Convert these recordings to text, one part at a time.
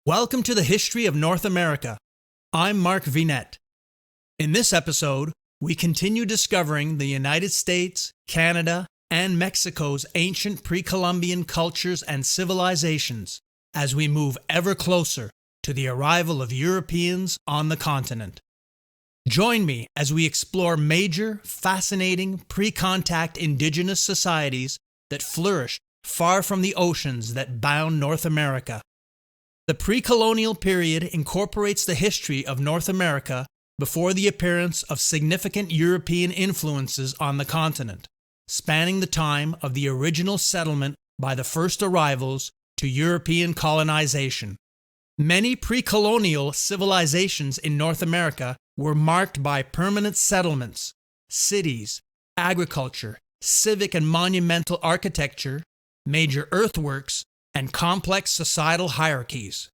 Welcome to the History of North America. I'm Mark Vinette. In this episode, we continue discovering the United States, Canada, and Mexico's ancient pre-Columbian cultures and civilizations as we move ever closer to the arrival of Europeans on the continent. Join me as we explore major, fascinating, pre-contact indigenous societies that flourished far from the oceans that bound North America. The pre-colonial period incorporates the history of North America before the appearance of significant European influences on the continent, spanning the time of the original settlement by the first arrivals to European colonization. Many pre-colonial civilizations in North America were marked by permanent settlements, cities, agriculture, civic and monumental architecture, major earthworks, and complex societal hierarchies.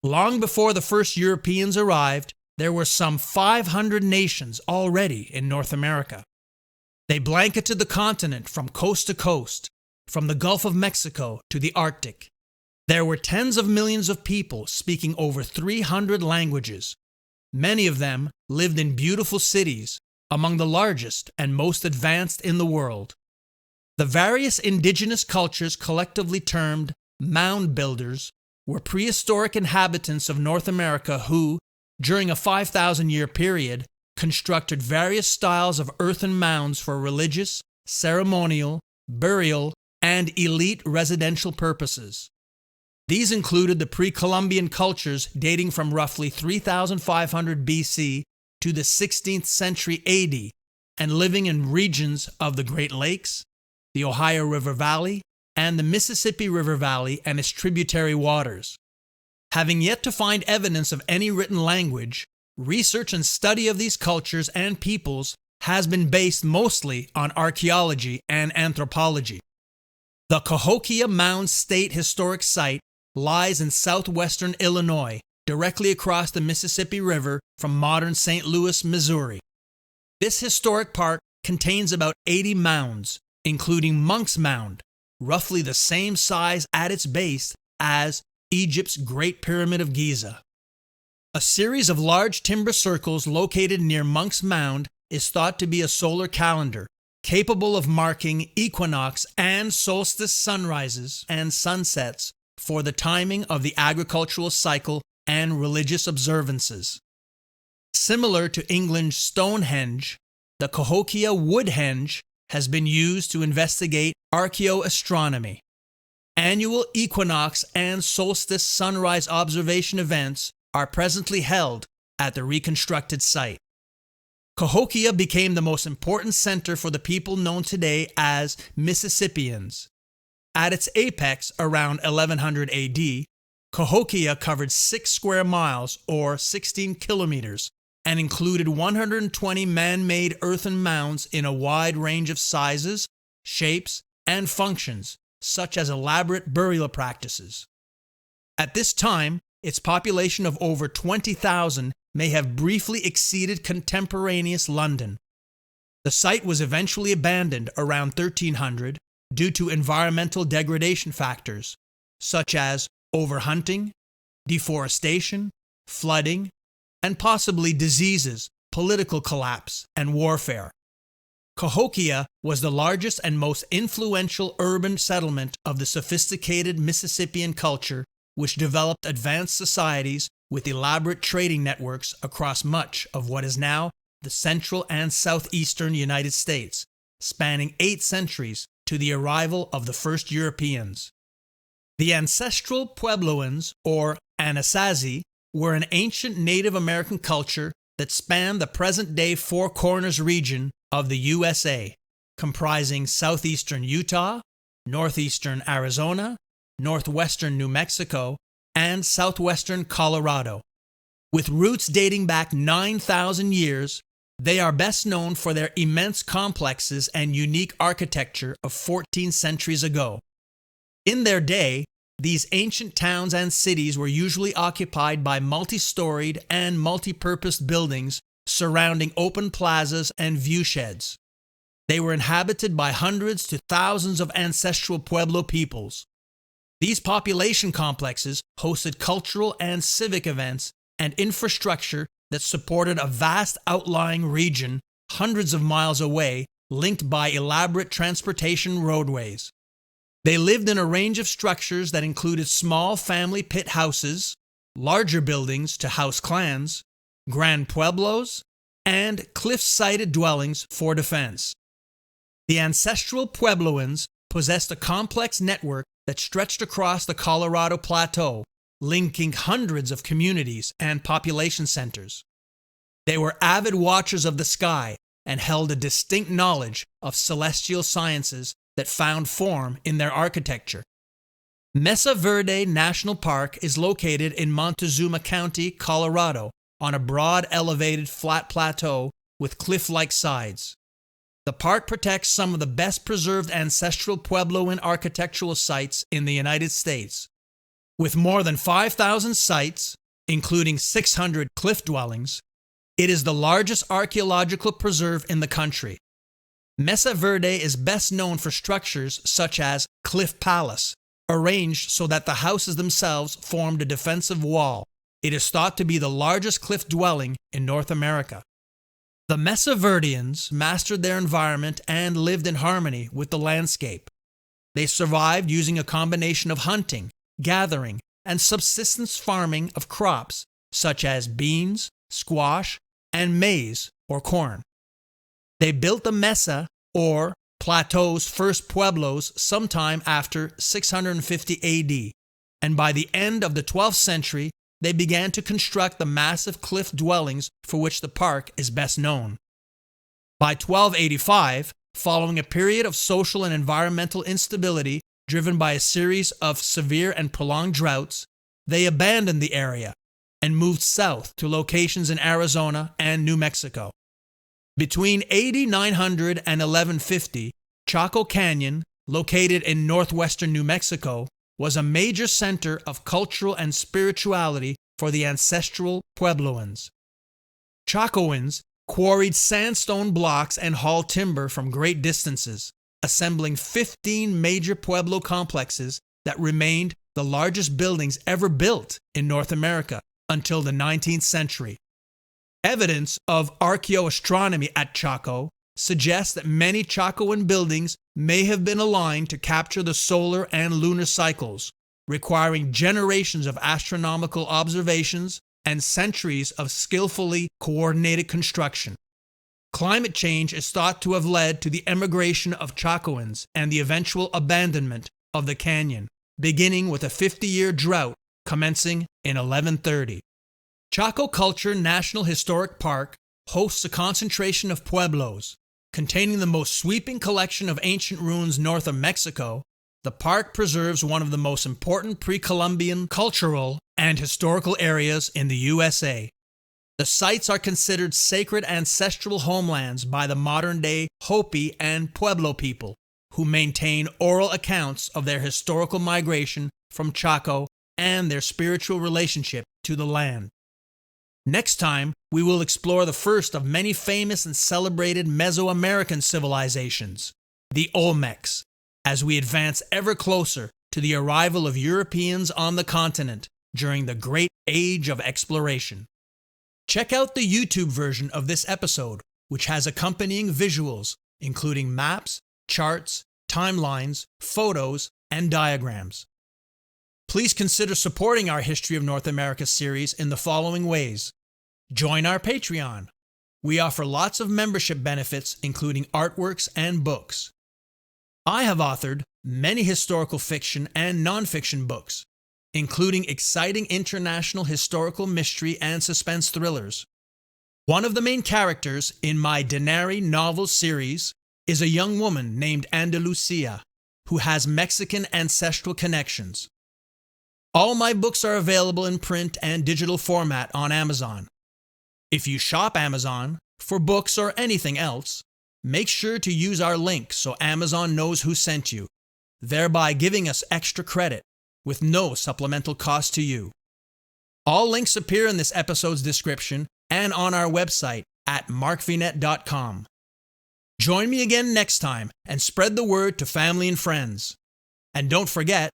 Long before the first Europeans arrived, there were some 500 nations already in North America. They blanketed the continent from coast to coast, from the Gulf of Mexico to the Arctic. There were tens of millions of people speaking over 300 languages. Many of them lived in beautiful cities, among the largest and most advanced in the world. The various indigenous cultures collectively termed Mound builders were prehistoric inhabitants of North America who, during a 5,000-year period, constructed various styles of earthen mounds for religious, ceremonial, burial, and elite residential purposes. These included the pre-Columbian cultures dating from roughly 3,500 BC to the 16th century AD and living in regions of the Great Lakes, the Ohio River Valley, and the Mississippi River Valley and its tributary waters. Having yet to find evidence of any written language, research and study of these cultures and peoples has been based mostly on archaeology and anthropology. The Cahokia Mound State Historic Site lies in southwestern Illinois, directly across the Mississippi River from modern St. Louis, Missouri. This historic park contains about 80 mounds, including Monk's Mound, roughly the same size at its base as Egypt's Great Pyramid of Giza. A series of large timber circles located near Monk's Mound is thought to be a solar calendar, capable of marking equinox and solstice sunrises and sunsets for the timing of the agricultural cycle and religious observances. Similar to England's Stonehenge, the Cahokia Woodhenge has been used to investigate archaeoastronomy. Annual equinox and solstice sunrise observation events are presently held at the reconstructed site. Cahokia became the most important center for the people known today as Mississippians. At its apex around 1100 AD, Cahokia covered 6 square miles or 16 kilometers and included 120 man-made earthen mounds in a wide range of sizes, shapes, and functions, such as elaborate burial practices. At this time, its population of over 20,000 may have briefly exceeded contemporaneous London. The site was eventually abandoned around 1300 due to environmental degradation factors, such as overhunting, deforestation, flooding, and possibly diseases, political collapse, and warfare. Cahokia was the largest and most influential urban settlement of the sophisticated Mississippian culture, which developed advanced societies with elaborate trading networks across much of what is now the central and southeastern United States, spanning 8 centuries to the arrival of the first Europeans. The ancestral Puebloans, or Anasazi, were an ancient Native American culture that spanned the present-day Four Corners region of the USA, comprising southeastern Utah, northeastern Arizona, northwestern New Mexico, and southwestern Colorado. With roots dating back 9,000 years, they are best known for their immense complexes and unique architecture of 14 centuries ago. In their day, these ancient towns and cities were usually occupied by multi-storied and multi-purposed buildings surrounding open plazas and viewsheds. They were inhabited by hundreds to thousands of ancestral Pueblo peoples. These population complexes hosted cultural and civic events and infrastructure that supported a vast outlying region hundreds of miles away, linked by elaborate transportation roadways. They lived in a range of structures that included small family pit houses, larger buildings to house clans, grand pueblos, and cliff-sided dwellings for defense. The ancestral Puebloans possessed a complex network that stretched across the Colorado Plateau, linking hundreds of communities and population centers. They were avid watchers of the sky and held a distinct knowledge of celestial sciences that found form in their architecture. Mesa Verde National Park is located in Montezuma County, Colorado, on a broad, elevated, flat plateau with cliff-like sides. The park protects some of the best preserved ancestral Puebloan architectural sites in the United States. With more than 5,000 sites, including 600 cliff dwellings, it is the largest archaeological preserve in the country. Mesa Verde is best known for structures such as Cliff Palace, arranged so that the houses themselves formed a defensive wall. It is thought to be the largest cliff dwelling in North America. The Mesa Verdeans mastered their environment and lived in harmony with the landscape. They survived using a combination of hunting, gathering, and subsistence farming of crops such as beans, squash, and maize or corn. They built the Mesa, or Plateau's first pueblos, sometime after 650 AD, and by the end of the 12th century, they began to construct the massive cliff dwellings for which the park is best known. By 1285, following a period of social and environmental instability driven by a series of severe and prolonged droughts, they abandoned the area and moved south to locations in Arizona and New Mexico. Between AD 900 and 1150, Choco Canyon, located in northwestern New Mexico, was a major center of cultural and spirituality for the ancestral Puebloans. Chacoans quarried sandstone blocks and hauled timber from great distances, assembling 15 major Pueblo complexes that remained the largest buildings ever built in North America until the 19th century. Evidence of archaeoastronomy at Chaco suggests that many Chacoan buildings may have been aligned to capture the solar and lunar cycles, requiring generations of astronomical observations and centuries of skillfully coordinated construction. Climate change is thought to have led to the emigration of Chacoans and the eventual abandonment of the canyon, beginning with a 50-year drought commencing in 1130. Chaco Culture National Historic Park hosts a concentration of pueblos. Containing the most sweeping collection of ancient ruins north of Mexico, the park preserves one of the most important pre-Columbian cultural and historical areas in the USA. The sites are considered sacred ancestral homelands by the modern-day Hopi and Pueblo people, who maintain oral accounts of their historical migration from Chaco and their spiritual relationship to the land. Next time, we will explore the first of many famous and celebrated Mesoamerican civilizations, the Olmecs, as we advance ever closer to the arrival of Europeans on the continent during the Great Age of Exploration. Check out the YouTube version of this episode, which has accompanying visuals, including maps, charts, timelines, photos, and diagrams. Please consider supporting our History of North America series in the following ways. Join our Patreon. We offer lots of membership benefits, including artworks and books. I have authored many historical fiction and nonfiction books, including exciting international historical mystery and suspense thrillers. One of the main characters in my Denari novel series is a young woman named Andalucia, who has Mexican ancestral connections. All my books are available in print and digital format on Amazon. If you shop Amazon for books or anything else, make sure to use our link so Amazon knows who sent you, thereby giving us extra credit with no supplemental cost to you. All links appear in this episode's description and on our website at markvinet.com. Join me again next time and spread the word to family and friends. And don't forget,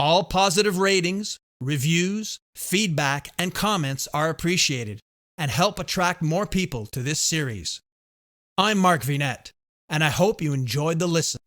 All positive ratings, reviews, feedback, and comments are appreciated and help attract more people to this series. I'm Mark Vinette, and I hope you enjoyed the listen.